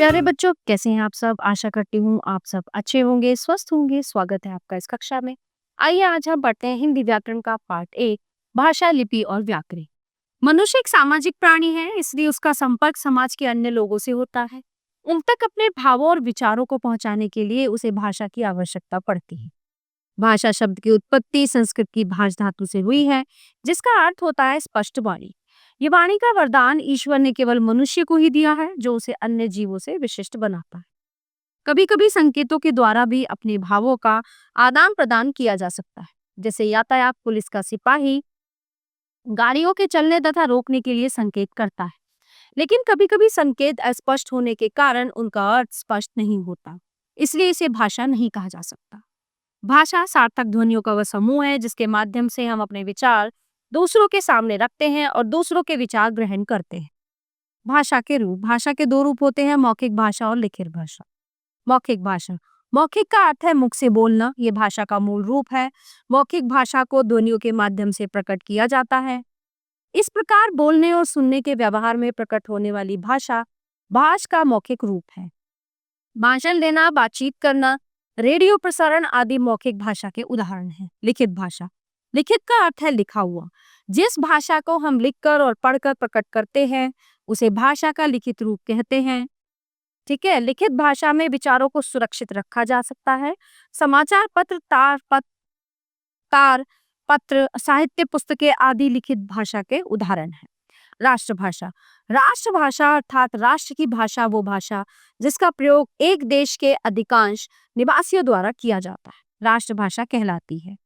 प्यारे बच्चों, कैसे हैं आप सब? आशा करती हूँ आप सब अच्छे होंगे, स्वस्थ होंगे। स्वागत है आपका इस कक्षा में। आइए आज हम पढ़ते हैं हिंदी व्याकरण का पार्ट 1, भाषा, लिपि और व्याकरण। मनुष्य एक सामाजिक प्राणी है, इसलिए उसका संपर्क समाज के अन्य लोगों से होता है। उन तक अपने भावों और विचारों को पहुंचाने के लिए उसे भाषा की आवश्यकता पड़ती है। भाषा शब्द की उत्पत्ति संस्कृत की भाष धातु से हुई है, जिसका अर्थ होता है स्पष्ट वाणी। ये वाणी का वरदान ईश्वर ने केवल मनुष्य को ही दिया है, जो उसे अन्य जीवों से विशिष्ट बनाता है। कभी कभी संकेतों के द्वारा भी अपने भावों का आदान प्रदान किया जा सकता है, जैसे यातायात पुलिस का सिपाही गाड़ियों के चलने तथा रोकने के लिए संकेत करता है। लेकिन कभी कभी संकेत अस्पष्ट होने के कारण उनका अर्थ स्पष्ट नहीं होता, इसलिए इसे भाषा नहीं कहा जा सकता। भाषा सार्थक ध्वनियों का वह समूह है जिसके माध्यम से हम अपने विचार दूसरों के सामने रखते हैं और दूसरों के विचार ग्रहण करते हैं। भाषा के रूप, भाषा के दो रूप होते हैं, मौखिक भाषा और लिखित भाषा। मौखिक भाषा, मौखिक का अर्थ है मुख से बोलना, ये भाषा का मूल रूप है। मौखिक भाषा को ध्वनियों के माध्यम से प्रकट किया जाता है। इस प्रकार बोलने और सुनने के व्यवहार में प्रकट होने वाली भाषा भाष का मौखिक रूप है। भाषण देना, बातचीत करना, रेडियो प्रसारण आदि मौखिक भाषा के उदाहरण हैं। लिखित भाषा, लिखित का अर्थ है लिखा हुआ। जिस भाषा को हम लिखकर और पढ़कर प्रकट करते हैं उसे भाषा का लिखित रूप कहते हैं। ठीक है, लिखित भाषा में विचारों को सुरक्षित रखा जा सकता है। समाचार पत्र, तार पत्र, साहित्य पुस्तकें आदि लिखित भाषा के उदाहरण हैं। राष्ट्रभाषा, राष्ट्रभाषा अर्थात राष्ट्र की भाषा वो भाषा जिसका प्रयोग एक देश के अधिकांश निवासियों द्वारा किया जाता है, राष्ट्रभाषा कहलाती है।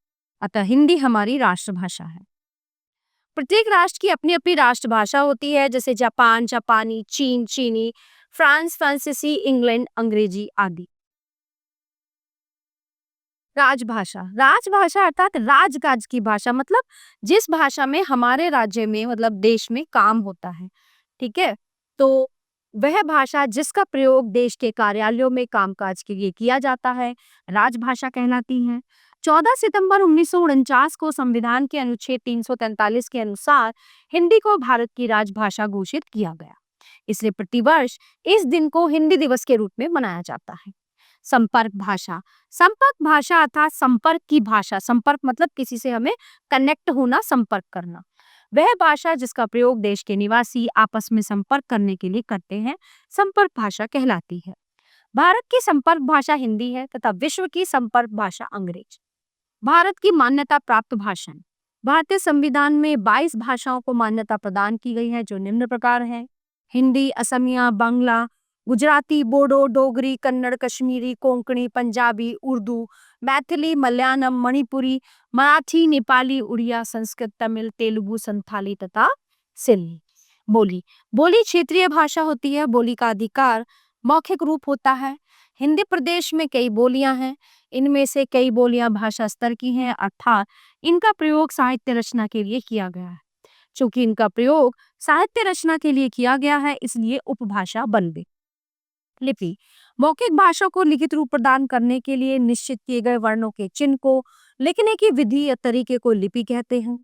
अतः हिंदी हमारी राष्ट्रभाषा है। प्रत्येक राष्ट्र की अपनी अपनी राष्ट्रभाषा होती है, जैसे जापान जापानी, चीन चीनी, फ्रांस फ्रांसीसी, इंग्लैंड अंग्रेजी आदि। राजभाषा, राजभाषा अर्थात राजकाज की भाषा, मतलब जिस भाषा में हमारे राज्य में मतलब देश में काम होता है। ठीक है, तो वह भाषा जिसका प्रयोग देश के कार्यालयों में कामकाज के लिए किया जाता है राजभाषा कहलाती है। 14 सितंबर 1949 को संविधान के अनुच्छेद 343 के अनुसार हिंदी को भारत की राजभाषा घोषित किया गया। इसलिए प्रतिवर्ष इस दिन को हिंदी दिवस के रूप में मनाया जाता है। संपर्क भाषा, संपर्क भाषा अर्थात संपर्क की भाषा। संपर्क मतलब किसी से हमें कनेक्ट होना, संपर्क करना। वह भाषा जिसका प्रयोग देश के निवासी आपस में संपर्क करने के लिए करते हैं, संपर्क भाषा कहलाती है। भारत की संपर्क भाषा हिंदी है तथा विश्व की संपर्क भाषा अंग्रेजी। भारत की मान्यता प्राप्त भाषाएं, भारतीय संविधान में 22 भाषाओं को मान्यता प्रदान की गई है, जो निम्न प्रकार है: हिंदी, असमिया, बांग्ला, गुजराती, बोडो, डोगरी, कन्नड़, कश्मीरी, कोंकणी, पंजाबी, उर्दू, मैथिली, मलयालम, मणिपुरी, मराठी, नेपाली, उड़िया, संस्कृत, तमिल, तेलुगु, संथाली तथा सिंधी। बोली, बोली क्षेत्रीय भाषा होती है। बोली का अधिकार मौखिक रूप होता है। हिंदी प्रदेश में कई बोलियां हैं, इनमें से कई बोलियां भाषा स्तर की हैं, अर्थात इनका प्रयोग साहित्य रचना के लिए किया गया है। चूंकि इनका प्रयोग साहित्य रचना के लिए किया गया है, इसलिए उपभाषा बन गई। लिपि, मौखिक भाषा को लिखित रूप प्रदान करने के लिए निश्चित किए गए वर्णों के चिन्ह को लिखने की विधि या तरीके को लिपि कहते हैं।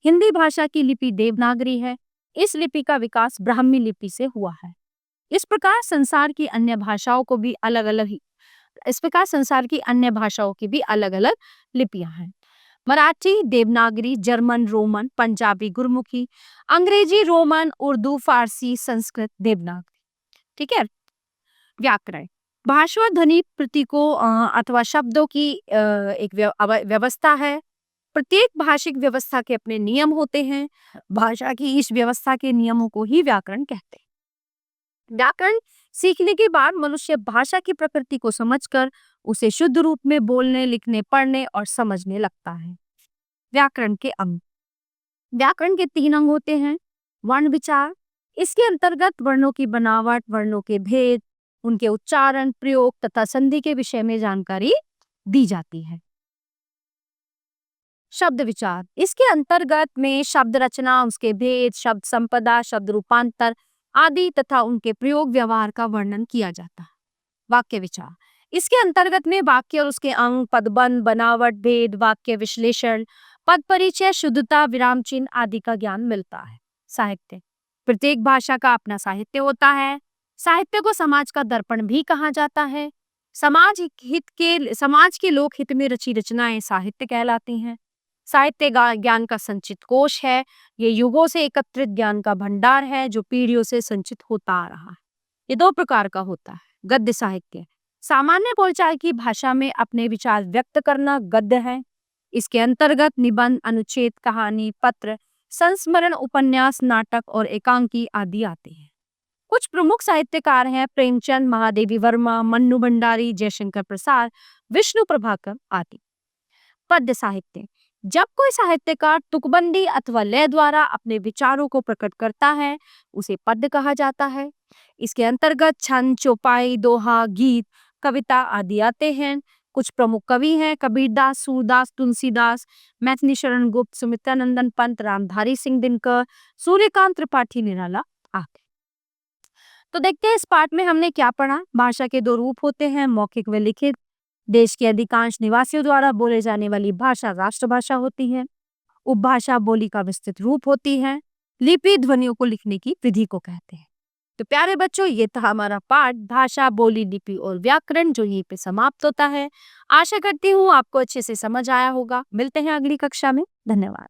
हिंदी भाषा की लिपि देवनागरी है। इस लिपि का विकास ब्राह्मी लिपि से हुआ है। इस प्रकार संसार की अन्य भाषाओं को भी अलग अलग संसार की अन्य भाषाओं की भी अलग अलग लिपियां हैं। मराठी देवनागरी, जर्मन रोमन, पंजाबी गुरमुखी, अंग्रेजी रोमन, उर्दू, फारसी, संस्कृत देवनागरी। ठीक है। व्याकरण, भाषा ध्वनि प्रतीकों अथवा शब्दों की एक व्यवस्था है। प्रत्येक भाषिक व्यवस्था के अपने नियम होते हैं। भाषा की इस व्यवस्था के नियमों को ही व्याकरण कहते हैं। व्याकरण सीखने के बाद मनुष्य भाषा की प्रकृति को समझकर उसे शुद्ध रूप में बोलने, लिखने, पढ़ने और समझने लगता है। व्याकरण के अंग, व्याकरण के 3 अंग होते हैं। वर्ण विचार, इसके अंतर्गत वर्णों की बनावट, वर्णों के भेद, उनके उच्चारण, प्रयोग तथा संधि के विषय में जानकारी दी जाती है। शब्द विचार, इसके अंतर्गत में शब्द रचना, उसके भेद, शब्द संपदा, शब्द रूपांतर आदि तथा उनके प्रयोग व्यवहार का वर्णन किया जाता है। वाक्य विचार, इसके अंतर्गत में वाक्य और उसके अंग, पदबंध, बनावट, भेद, वाक्य विश्लेषण, पद परिचय, शुद्धता, विराम चिन्ह आदि का ज्ञान मिलता है। साहित्य, प्रत्येक भाषा का अपना साहित्य होता है। साहित्य को समाज का दर्पण भी कहा जाता है। समाज के लोक हित में रची रचनाएं साहित्य कहलाती हैं। साहित्य ज्ञान का संचित कोश है। ये युगों से एकत्रित ज्ञान का भंडार है जो पीढ़ियों से संचित होता आ रहा है। ये दो प्रकार का होता है। गद्य साहित्य सामान्य बोलचाल की भाषा में अपने विचार व्यक्त करना गद्य है। इसके अंतर्गत निबंध, अनुच्छेद, कहानी, पत्र, संस्मरण, उपन्यास, नाटक और एकांकी आदि आते हैं। कुछ प्रमुख साहित्यकार हैं प्रेमचंद, महादेवी वर्मा, मन्नू भंडारी, जयशंकर प्रसाद, विष्णु प्रभाकर आदि। पद्य साहित्य जब कोई साहित्यकार तुकबंदी अथवा लय द्वारा अपने विचारों को प्रकट करता है उसे पद्य कहा जाता है। इसके अंतर्गत छंद, चौपाई, दोहा, गीत, कविता आदि आते हैं। कुछ प्रमुख कवि हैं कबीरदास, सूरदास, तुलसीदास, मैथिली शरण गुप्त, सुमित्रानंदन पंत, रामधारी सिंह दिनकर, सूर्यकांत त्रिपाठी निराला आदि। तो देखते हैं इस पाठ में हमने क्या पढ़ा। भाषा के दो रूप होते हैं, मौखिक व लिखित। देश के अधिकांश निवासियों द्वारा बोले जाने वाली भाषा राष्ट्रभाषा होती है। उपभाषा बोली का विस्तृत रूप होती है। लिपि ध्वनियों को लिखने की विधि को कहते हैं। तो प्यारे बच्चों, ये था हमारा पाठ भाषा, बोली, लिपि और व्याकरण, जो यहीं पे समाप्त होता है। आशा करती हूँ आपको अच्छे से समझ आया होगा। मिलते हैं अगली कक्षा में। धन्यवाद।